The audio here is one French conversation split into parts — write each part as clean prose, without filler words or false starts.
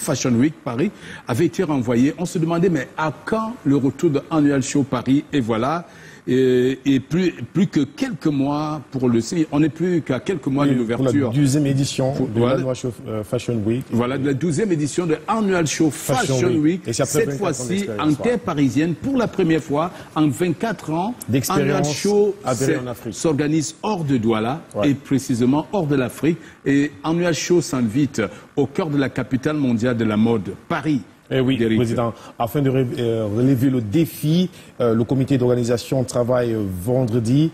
Fashion Week Paris avait été renvoyé. On se demandait, mais à quand le retour de Annual Show Paris? Et voilà. Et plus que quelques mois pour le signe. On n'est plus qu'à quelques mois de l'ouverture. La 12e édition de l'Annual Show Fashion Week. Voilà, la 12e édition de Annual Show Fashion Week. Et cette fois-ci, en terre parisienne, pour la première fois, en 24 ans, Annual Show s'organise hors de Douala, et précisément hors de l'Afrique. Et Annual Show s'invite au cœur de la capitale mondiale de la mode, Paris. Eh oui, Président, afin de relever le défi, le comité d'organisation travaille vendredi,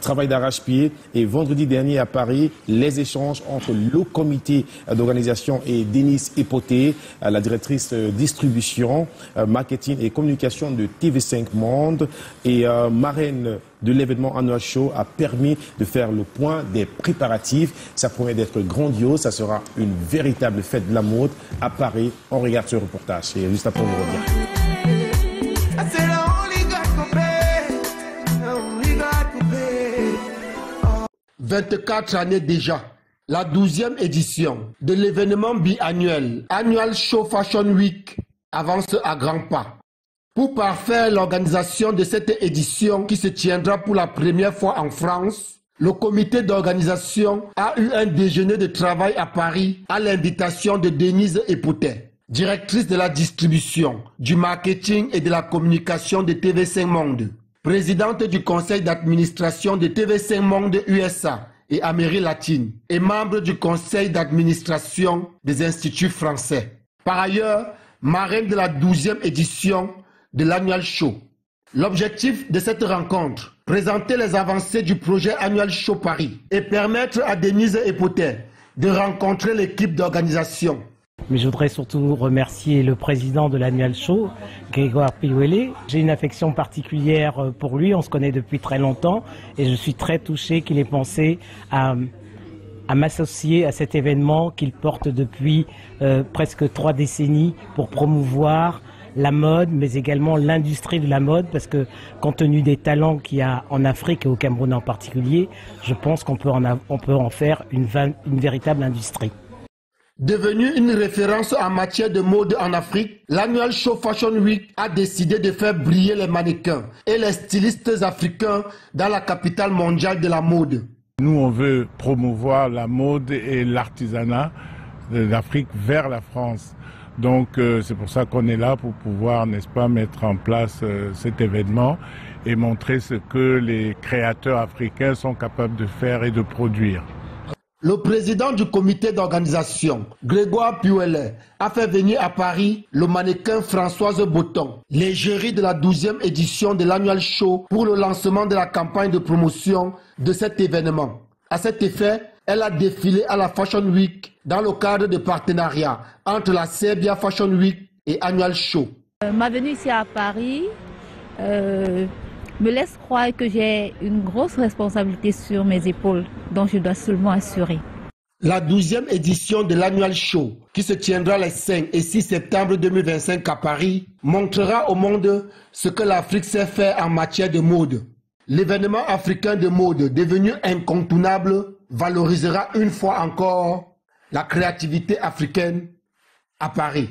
travail d'arrache-pied, et vendredi dernier à Paris, les échanges entre le comité d'organisation et Denise Epoté, la directrice distribution, marketing et communication de TV5 Monde, et marraine de l'événement Annual Show a permis de faire le point des préparatifs. Ça promet d'être grandiose, ça sera une véritable fête de la mode à Paris. On regarde ce reportage et juste après on revient. 24 années déjà, la 12e édition de l'événement biannuel Annual Show Fashion Week avance à grands pas. Pour parfaire l'organisation de cette édition qui se tiendra pour la première fois en France, le comité d'organisation a eu un déjeuner de travail à Paris à l'invitation de Denise Epoté, directrice de la distribution, du marketing et de la communication de TV5 Monde, présidente du conseil d'administration de TV5 Monde USA et Amérique latine et membre du conseil d'administration des instituts français. Par ailleurs, marraine de la 12e édition de l'Annual Show. L'objectif de cette rencontre, présenter les avancées du projet Annual Show Paris et permettre à Denise Epoté de rencontrer l'équipe d'organisation. Mais je voudrais surtout remercier le président de l'Annual Show, Grégoire Piouellet. J'ai une affection particulière pour lui, on se connaît depuis très longtemps et je suis très touché qu'il ait pensé à m'associer à cet événement qu'il porte depuis presque 3 décennies pour promouvoir la mode, mais également l'industrie de la mode, parce que compte tenu des talents qu'il y a en Afrique et au Cameroun en particulier, je pense qu'on peut en faire une véritable industrie. Devenu une référence en matière de mode en Afrique, l'Annual Show Fashion Week a décidé de faire briller les mannequins et les stylistes africains dans la capitale mondiale de la mode. Nous, on veut promouvoir la mode et l'artisanat de l'Afrique vers la France. Donc c'est pour ça qu'on est là, pour pouvoir, n'est-ce pas, mettre en place cet événement et montrer ce que les créateurs africains sont capables de faire et de produire. Le président du comité d'organisation, Grégoire Piouellet, a fait venir à Paris le mannequin Françoise Botton, l'égérie de la 12e édition de l'Annual Show pour le lancement de la campagne de promotion de cet événement. À cet effet, elle a défilé à la Fashion Week dans le cadre de partenariat entre la Serbia Fashion Week et Annual Show. Ma venue ici à Paris me laisse croire que j'ai une grosse responsabilité sur mes épaules dont je dois seulement assurer. La 12e édition de l'Annual Show, qui se tiendra les 5 et 6 septembre 2025 à Paris, montrera au monde ce que l'Afrique sait faire en matière de mode. L'événement africain de mode devenu incontournable valorisera une fois encore la créativité africaine à Paris.